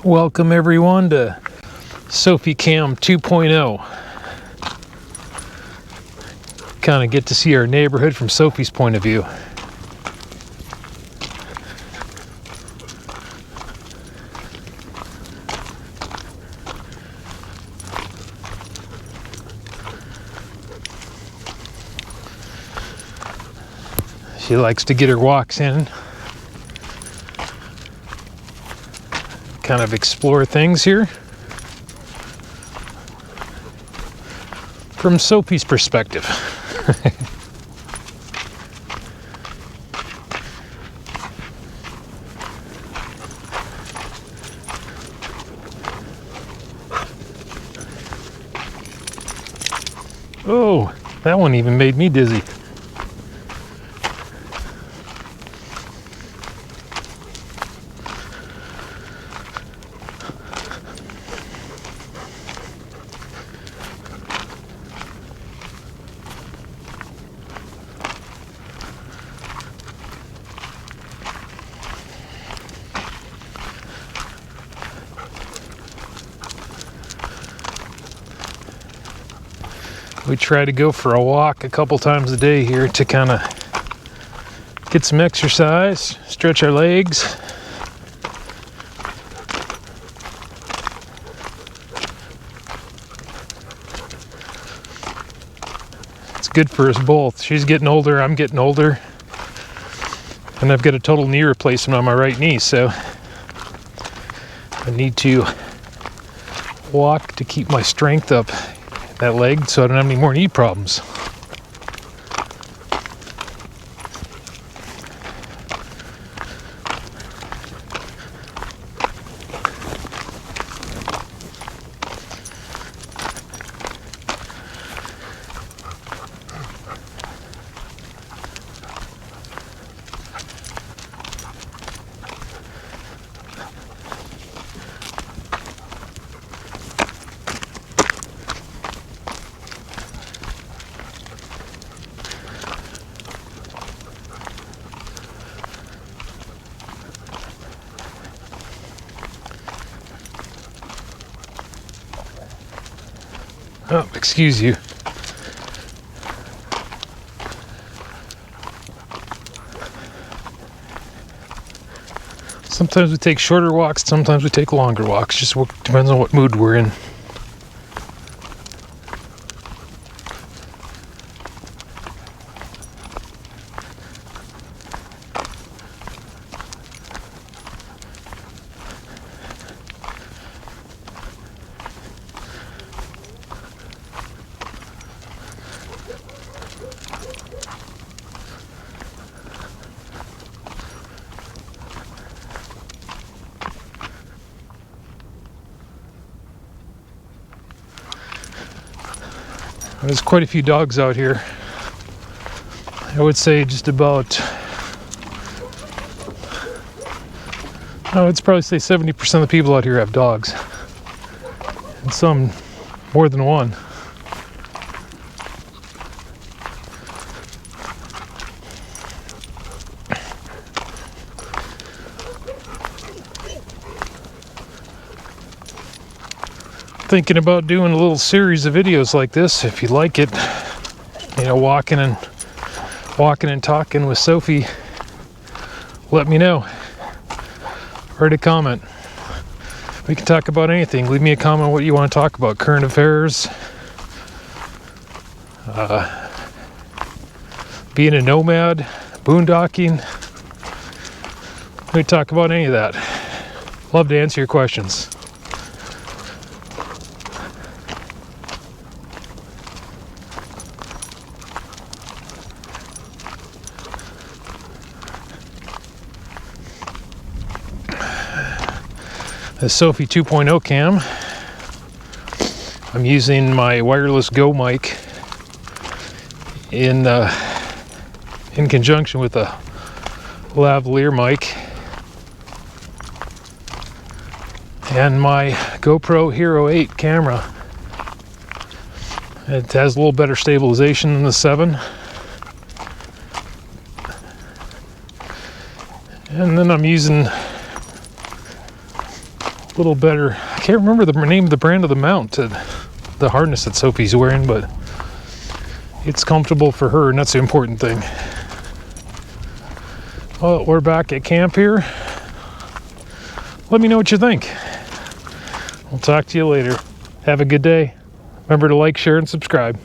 Welcome everyone to Sophie Cam 2.0. Kind of get to see our neighborhood from Sophie's point of view. She likes to get her walks in, kind of explore things here from Sophie's perspective. Oh, that one even made me dizzy. We try to go for a walk a couple times a day here to kind of get some exercise, stretch our legs. It's good for us both. She's getting older, I'm getting older. And I've got a total knee replacement on my right knee, so I need to walk to keep my strength up that leg so I don't have any more knee problems. Oh, excuse you. Sometimes we take shorter walks, sometimes we take longer walks. Just depends on what mood we're in. There's quite a few dogs out here. I would say just about, I would probably say 70% of the people out here have dogs. And some more than one. Thinking about doing a little series of videos like this, if you like it, you know, walking and talking with Sophie, let me know. Write a comment. We can talk about anything. Leave me a comment what you want to talk about. Current affairs, being a nomad, boondocking. We can talk about any of that. Love to answer your questions. The Sophie 2.0 cam. I'm using my wireless Go mic in conjunction with a lavalier mic and my GoPro Hero 8 camera. It has a little better stabilization than the 7. And then I'm using little better. I can't remember the name of the brand of the mount, the harness that Sophie's wearing, but it's comfortable for her, and that's the important thing. Well, we're back at camp here. Let me know what you think. We'll talk to you later. Have a good day. Remember to like, share, and subscribe.